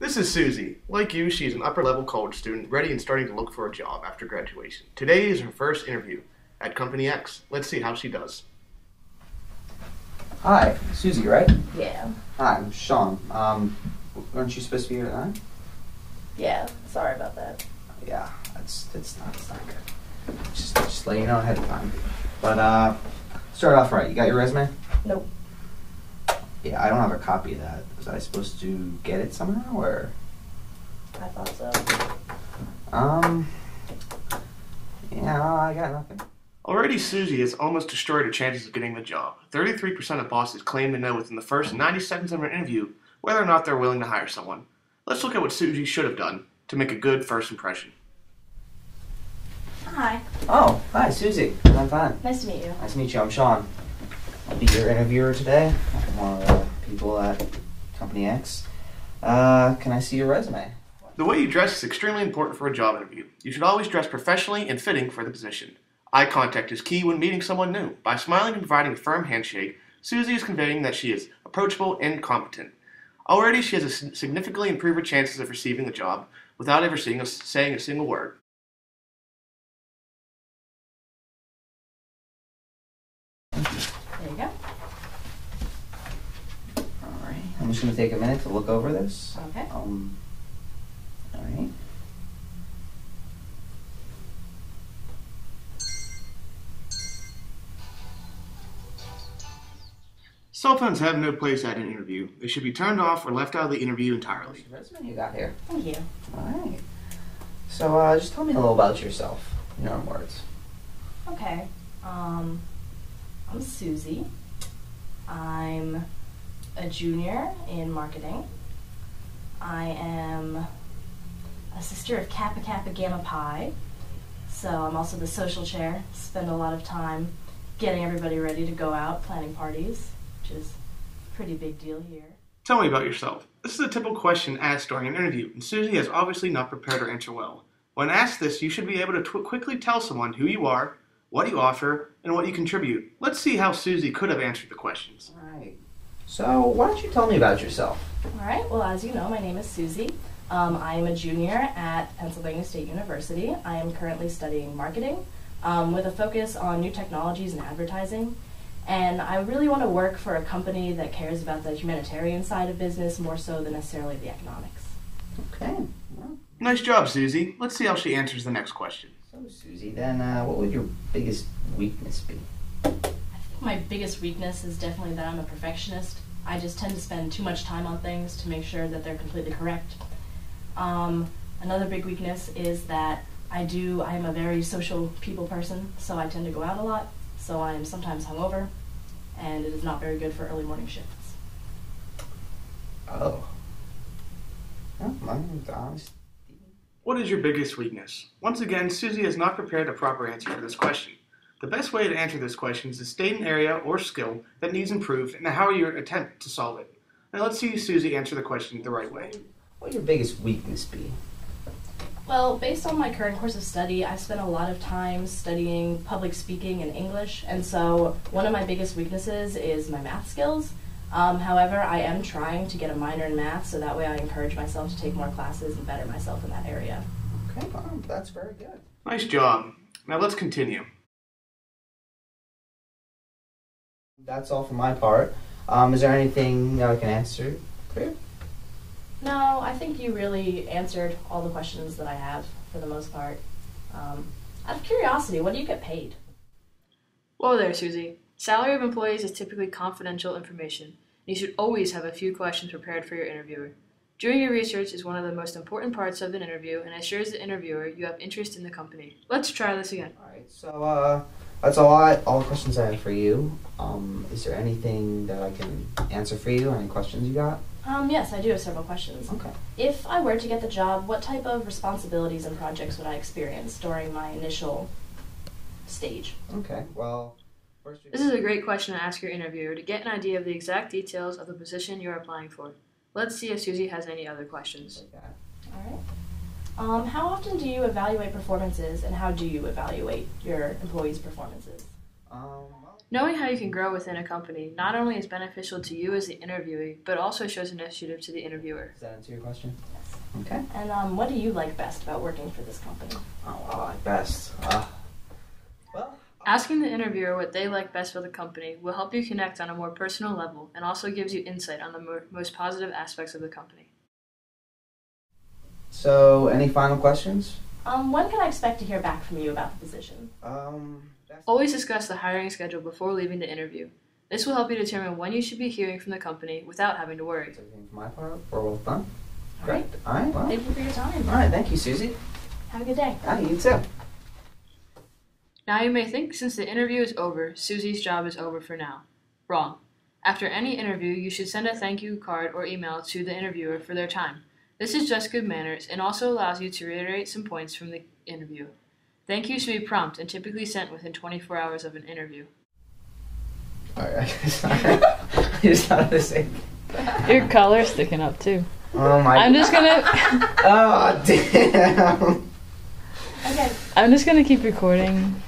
This is Susie. Like you, she's an upper-level college student ready and starting to look for a job after graduation. Today is her first interview at Company X. Let's see how she does. Hi, Susie, right? Yeah. Hi, I'm Sean. Aren't you supposed to be here tonight? Yeah. Sorry about that. Yeah, it's not good. Just let you know ahead of time. But start off right. You got your resume? Nope. Yeah, I don't have a copy of that. Was I supposed to get it somehow, or? I thought so. Yeah, I got nothing. Already, Susie has almost destroyed her chances of getting the job. 33% of bosses claim to know within the first 90 seconds of an interview whether or not they're willing to hire someone. Let's look at what Susie should have done to make a good first impression. Hi. Oh, hi, Susie. I'm fine. Nice to meet you. Nice to meet you. I'm Sean. I'll be your interviewer today. I'm one of the people at Company X. Can I see your resume? The way you dress is extremely important for a job interview. You should always dress professionally and fitting for the position. Eye contact is key when meeting someone new. By smiling and providing a firm handshake, Susie is conveying that she is approachable and competent. Already, she has significantly improved her chances of receiving the job without ever saying a single word. There you go. Alright, I'm just going to take a minute to look over this. Okay. Alright. Cell phones have no place at an interview. They should be turned off or left out of the interview entirely. What's the resume you got here? Thank you. Alright. So, just tell me a little about yourself, in your own words. Okay. I'm Susie. I'm a junior in marketing. I am a sister of Kappa Kappa Gamma Pi. So I'm also the social chair. Spend a lot of time getting everybody ready to go out, planning parties, which is a pretty big deal here. Tell me about yourself. This is a typical question asked during an interview, and Susie has obviously not prepared her answer well. When asked this, you should be able to quickly tell someone who you are, what you offer, and what you contribute. Let's see how Susie could have answered the questions. Alright. So, why don't you tell me about yourself? All right, well, as you know, my name is Susie. I am a junior at Pennsylvania State University. I am currently studying marketing with a focus on new technologies and advertising. And I really want to work for a company that cares about the humanitarian side of business more so than necessarily the economics. Okay. Well, Nice job, Susie. Let's see how she answers the next question. so, Susie, then what would your biggest weakness be? I think my biggest weakness is definitely that I'm a perfectionist. I just tend to spend too much time on things to make sure that they're completely correct. Another big weakness is that I am a very social people person, so I tend to go out a lot, so I am sometimes hungover, and it is not very good for early morning shifts. Oh. No, mine's honest. What is your biggest weakness? Once again, Susie has not prepared a proper answer for this question. The best way to answer this question is to state an area or skill that needs improved and how you attempt to solve it. Now let's see Susie answer the question the right way. What would your biggest weakness be? Well, based on my current course of study, I've spent a lot of time studying public speaking and English, and so one of my biggest weaknesses is my math skills. However, I am trying to get a minor in math, so that way I encourage myself to take more classes and better myself in that area. Okay, well, that's very good. Nice job. Now let's continue. That's all for my part. Is there anything I can answer for you? No, I think you really answered all the questions that I have for the most part. Out of curiosity, what do you get paid? Whoa there, Susie. Salary of employees is typically confidential information, and you should always have a few questions prepared for your interviewer. Doing your research is one of the most important parts of an interview and assures the interviewer you have interest in the company. Let's try this again. Alright, so that's all the questions I have for you. Is there anything that I can answer for you? Any questions you got? Yes, I do have several questions. Okay. If I were to get the job, what type of responsibilities and projects would I experience during my initial stage? Okay, well, first This is a great question to ask your interviewer to get an idea of the exact details of the position you're applying for. Let's see if Susie has any other questions. All right. How often do you evaluate performances, and how do you evaluate your employees' performances? Well, Knowing how you can grow within a company not only is beneficial to you as the interviewee, but also shows initiative to the interviewer. Does that answer your question? Yes. Okay. And what do you like best about working for this company? Oh, I like best. Well, Asking the interviewer what they like best for the company will help you connect on a more personal level and also gives you insight on the most positive aspects of the company. so any final questions? When can I expect to hear back from you about the position? Always discuss the hiring schedule before leaving the interview. This will help you determine when you should be hearing from the company without having to worry. That's everything from my part. We're all done. All right. All right. Well, Thank you for your time. all right. Thank you, Susie. Have a good day. Ah, you too. Now you may think since the interview is over, Susie's job is over for now. Wrong. After any interview, you should send a thank you card or email to the interviewer for their time. This is just good manners and also allows you to reiterate some points from the interview. Thank you should be prompt and typically sent within 24 hours of an interview. Alright, sorry. I just thought of the same. Your collar's sticking up too. Oh my. I'm just gonna Oh damn. Okay. I'm just gonna keep recording.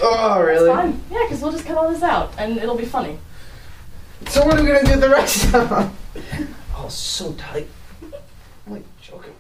Oh It's really? fine. Yeah, because we'll just cut all this out and it'll be funny. So what are we gonna do the rest of them? Oh, so tight. I'm like joking.